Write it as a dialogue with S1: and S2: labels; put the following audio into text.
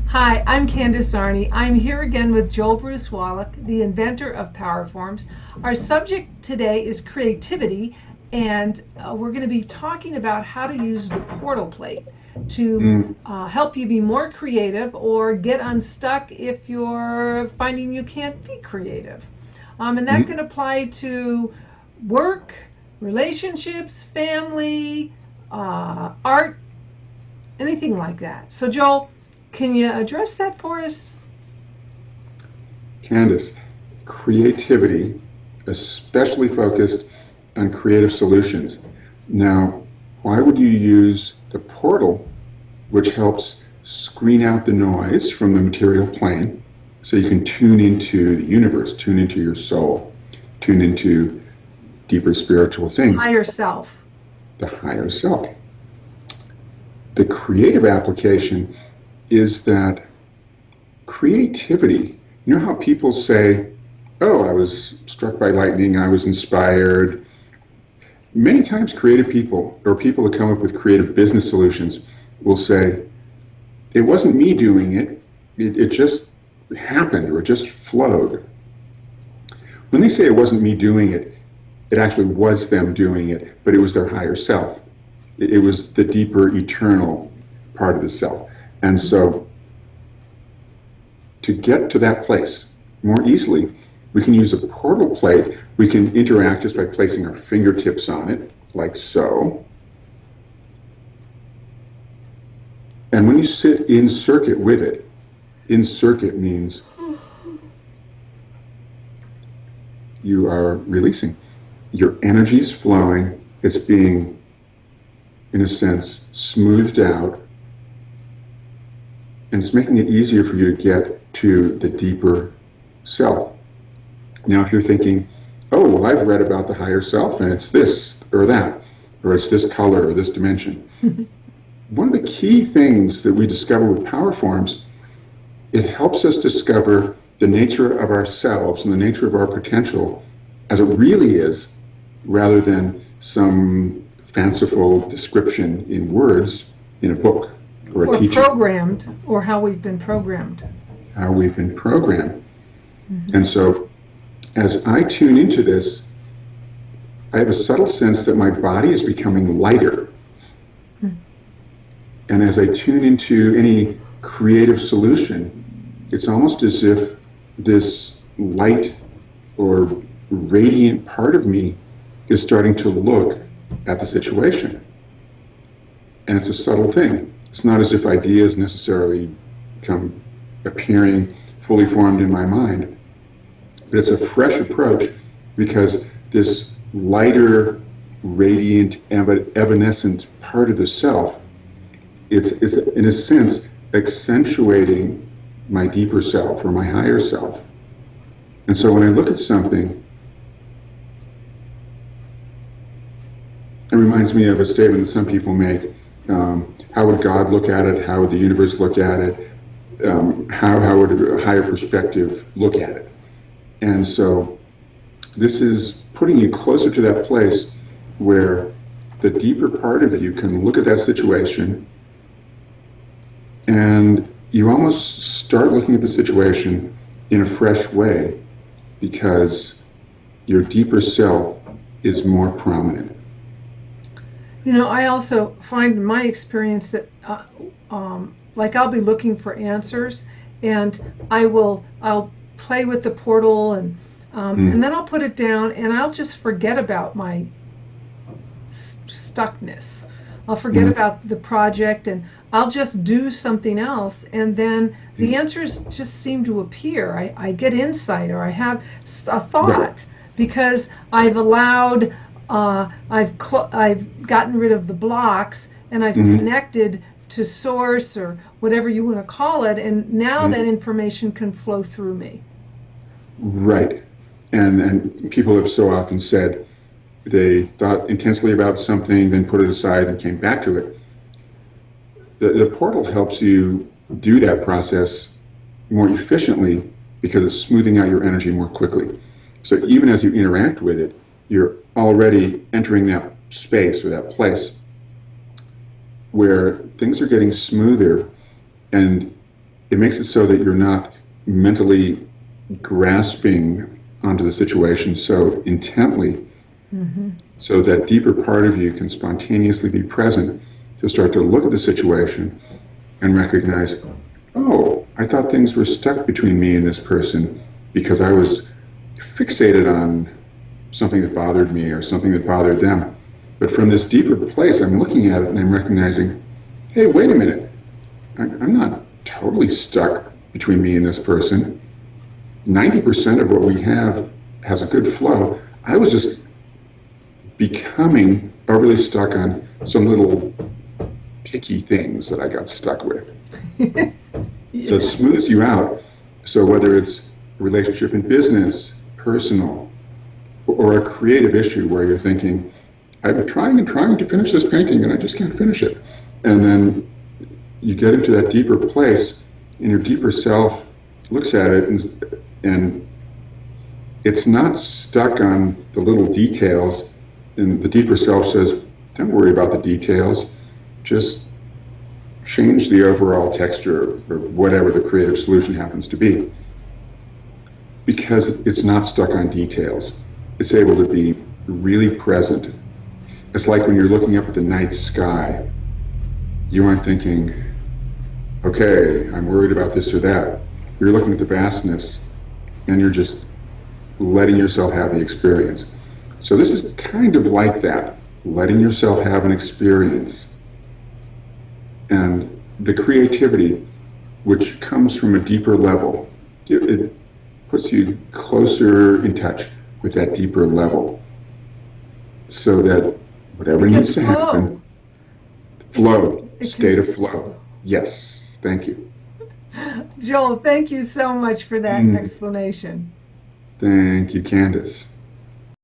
S1: Hi, I'm Candace Arney. I'm here again with Joel Bruce Wallach, the inventor of Powerforms. Our subject today is creativity, and we're going to be talking about how to use the portal plate to
S2: Mm,
S1: help you be more creative or get unstuck if you're finding you can't be creative. And that
S2: mm.
S1: can apply to work, relationships, family, art, anything like that. So, Joel, can you address that for us?
S2: Candace, creativity, especially focused on creative solutions. Now, why would you use the portal, which helps screen out the noise from the material plane so you can tune into the universe, tune into your soul, tune into deeper spiritual things,
S1: Higher self.
S2: the higher self? The creative application is that creativity, you know how people say, oh, I was struck by lightning, I was inspired. Many times, creative people or people that come up with creative business solutions will say, it wasn't me doing it, it just happened or it just flowed. When they say it wasn't me doing it, it actually was them doing it, but it was their higher self. It was the deeper, eternal part of the self. And so to get to that place more easily, we can use a portal plate. We can interact just by placing our fingertips on it, like so. And when you sit in circuit with it, in circuit means you are releasing. Your energy's flowing. It's being, in a sense, smoothed out. And it's making it easier for you to get to the deeper self. Now, if you're thinking, oh, well, I've read about the higher self and it's this or that, or it's this color or this dimension. One of the key things that we discover with Powerforms, it helps us discover the nature of ourselves and the nature of our potential as it really is, rather than some fanciful description in words in a book or a
S1: Or
S2: teaching,
S1: programmed, or how we've been programmed.
S2: how we've been programmed.
S1: Mm-hmm.
S2: And so as I tune into this, I have a subtle sense that my body is becoming lighter. And as I tune into any creative solution, it's almost as if this light or radiant part of me is starting to look at the situation. And it's a subtle thing. It's not as if ideas necessarily come appearing fully formed in my mind, but it's a fresh approach because this lighter, radiant, evanescent part of the self, it's in a sense accentuating my deeper self or my higher self. And so when I look at something, it reminds me of a statement that some people make. How would God look at it? How would the universe look at it? How would a higher perspective look at it? And so this is putting you closer to that place where the deeper part of you can look at that situation and you almost start looking at the situation in a fresh way because your deeper self is more prominent.
S1: You know, I also find in my experience that, like, I'll be looking for answers, and I'll play with the portal, and
S2: Mm,
S1: then I'll put it down, and I'll just forget about my stuckness. I'll forget
S2: mm,
S1: about the project and I'll just do something else. And then the
S2: mm.
S1: answers just seem to appear. I get insight or I have a
S2: Right.
S1: thought because I've allowed, I've gotten rid of the blocks and I've
S2: Mm,
S1: connected to source or whatever you want to call it. And now that
S2: mm.
S1: information can flow through me.
S2: Right. And people have so often said they thought intensely about something, then put it aside and came back to it. The portal helps you do that process more efficiently because it's smoothing out your energy more quickly. So even as you interact with it, you're already entering that space or that place where things are getting smoother and it makes it so that you're not mentally grasping onto the situation so intently, so that deeper part of you can spontaneously be present to start to look at the situation and recognize, oh, I thought things were stuck between me and this person because I was fixated on something that bothered me or something that bothered them. But from this deeper place, I'm looking at it and I'm recognizing, hey, wait a minute, I'm not totally stuck between me and this person. 90% of what we have has a good flow. I was just becoming overly stuck on some little picky things that I got stuck with. So it smooths you out. So whether it's a relationship in business, personal, or a creative issue where you're thinking, I've been trying and trying to finish this painting and I just can't finish it. And then you get into that deeper place and your deeper self looks at it and it's not stuck on the little details, and the deeper self says, don't worry about the details, just change the overall texture or whatever the creative solution happens to be. Because it's not stuck on details. It's able to be really present. It's like when you're looking up at the night sky, you aren't thinking, okay, I'm worried about this or that. You're looking at the vastness and you're just letting yourself have the experience. So this is kind of like that, letting yourself have an experience. And the creativity, which comes from a deeper level, it puts you closer in touch with that deeper level so that whatever needs to happen, flow, state of flow. Yes, thank you.
S1: Joel, thank you so much for that explanation.
S2: Thank you, Candace.